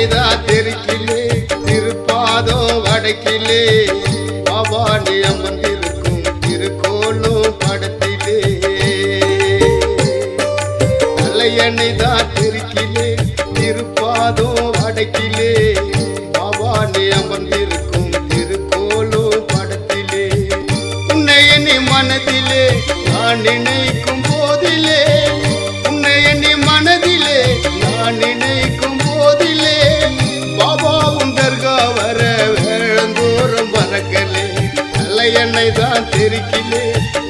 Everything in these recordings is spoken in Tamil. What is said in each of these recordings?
எண்ணிதான் தெருக்கிலே திருப்பாதோ வடக்கிலே பவானி அமர்ந்திருக்கும் திருக்கோளும் படத்திலே தலையணைதான் தெருக்கிலே திருப்பாதோ வடக்கிலே பவானி அமர்ந்திருக்கும் திருக்கோளும் படத்திலே உன்னை எண்ணி மனதிலே நான் நினைக்கும் போதிலே உன்னை எண்ணி மனதிலே நான் நினைக்கும் போதிலே பாபாவும் தர்கா வர வேளந்தோறும் வரக்கலே தலையணை தான் தெருக்கிலே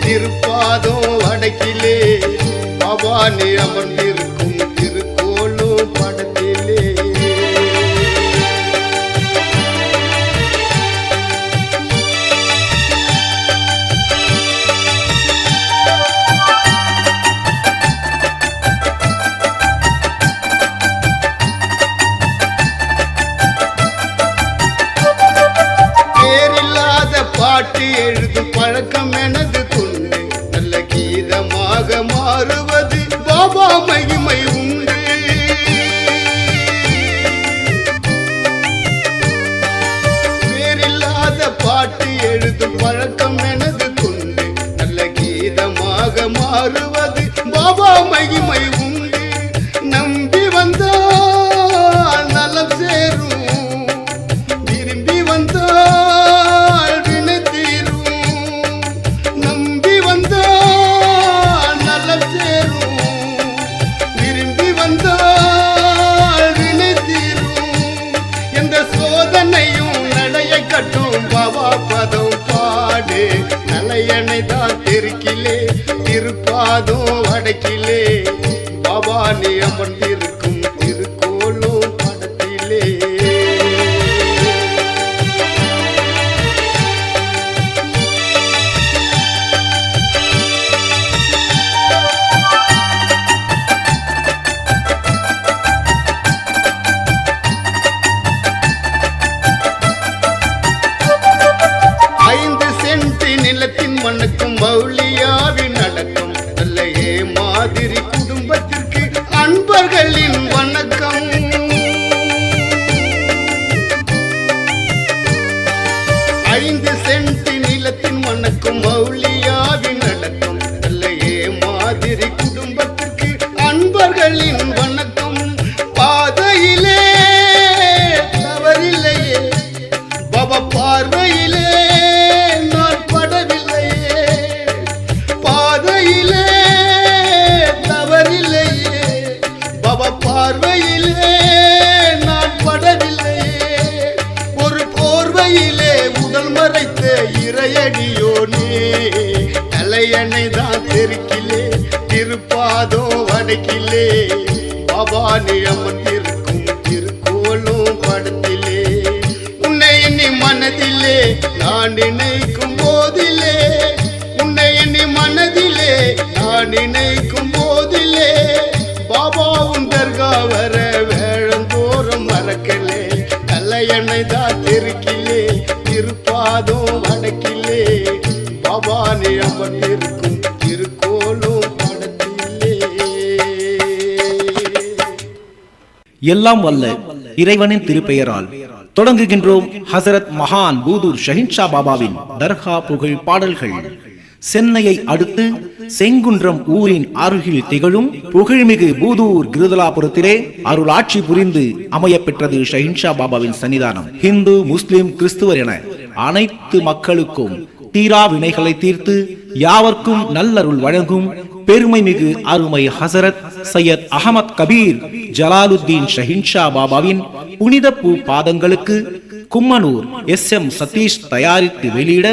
திருப்பாதோ வடக்கிலே பவானி அமர்ந்திருக்கும் திருக்கோளும் படத்திலே பாட்டு எழுதும் பழக்கம் எனது துண்டு நல்ல கீதமாக மாறுவது பாபா மகிமை உண்டு பேரில்லாத பாட்டு எழுதும் பழக்கம் எனது துண்டு நல்ல கீதமாக மாறுவது பாபா மகிமை உண்டு நம்பி வந்தால் நலம் சேரும் விரும்பி வந்தால் பதம் பாடு தலையணை தான் தெருக்கிலே திருப்பாதோ வடக்கிலே பவானி அமர்ந்திருக்கும் திருக்கோளும் படத்திலே மணக்கும் மௌலியாவின் நடக்கும் நல்ல மாதிரி குடும்பத்திற்கு அன்பர்களின் வணக்கம் 5 சென்ட் நிலத்தின் மணக்கும் மௌலியாவின் நடக்கும் நல்ல மாதிரி குடும்பத்திற்கு அன்பர்களின் வணக்கம் பாதையிலே தவறில்லையே பாபா பார்வையிலே பார்வையிலே நான் படவில்லையே ஒரு போர்வையிலே உடல் மறைத்த இறையடியோனே தலையணை தான் தெருக்கிலே திருப்பாதோ வடக்கிலே பவானி அமர்ந்திருக்கும் திருக்கோளும் படத்திலே உன்னை எண்ணி மனதிலே நான் நினைக்கும் போதிலே உன்னை எண்ணி மனதிலே நான் நினைக்கும் போதிலே பாபாவும் தர்கா வர வேளந்தோறும் மறக்கலே தலையணை தான் தெருக்கிலே திருப்பாதோ வடக்கிலே பவானி அமர்ந்திருக்கும் திருக்கோளும் படத்திலே எல்லாம் வல்ல இறைவனின் திருப்பெயரால் தொடங்குகின்றோம் ஹசரத் மகான் பூதூர் ஷஹின்ஷா பாபாவின் தர்கா புகழ் பாடல்கள். சென்னையை அடுத்து செங்குன்றம் ஊரின் அருகில் திகழும் புகழ்மிகு பூதூர் கிருதலாபுரத்திலே அருளாட்சி புரிந்து அமைய பெற்றது ஷஹின்ஷா பாபாவின் சன்னிதானம். ஹிந்து, முஸ்லிம், கிறிஸ்துவர் என அனைத்து மக்களுக்கும் தீரா வினைகளை தீர்த்து யாவர்க்கும் நல்லருள் வழங்கும் பெருமை மிகு அருமை ஹசரத் சையத் அஹமத் கபீர் ஜலாலுத்தீன் ஷஹின்ஷா பாபாவின் புனித பூ பாதங்களுக்கு கும்மனூர் SM சதீஷ் தயாரித்து வெளியிட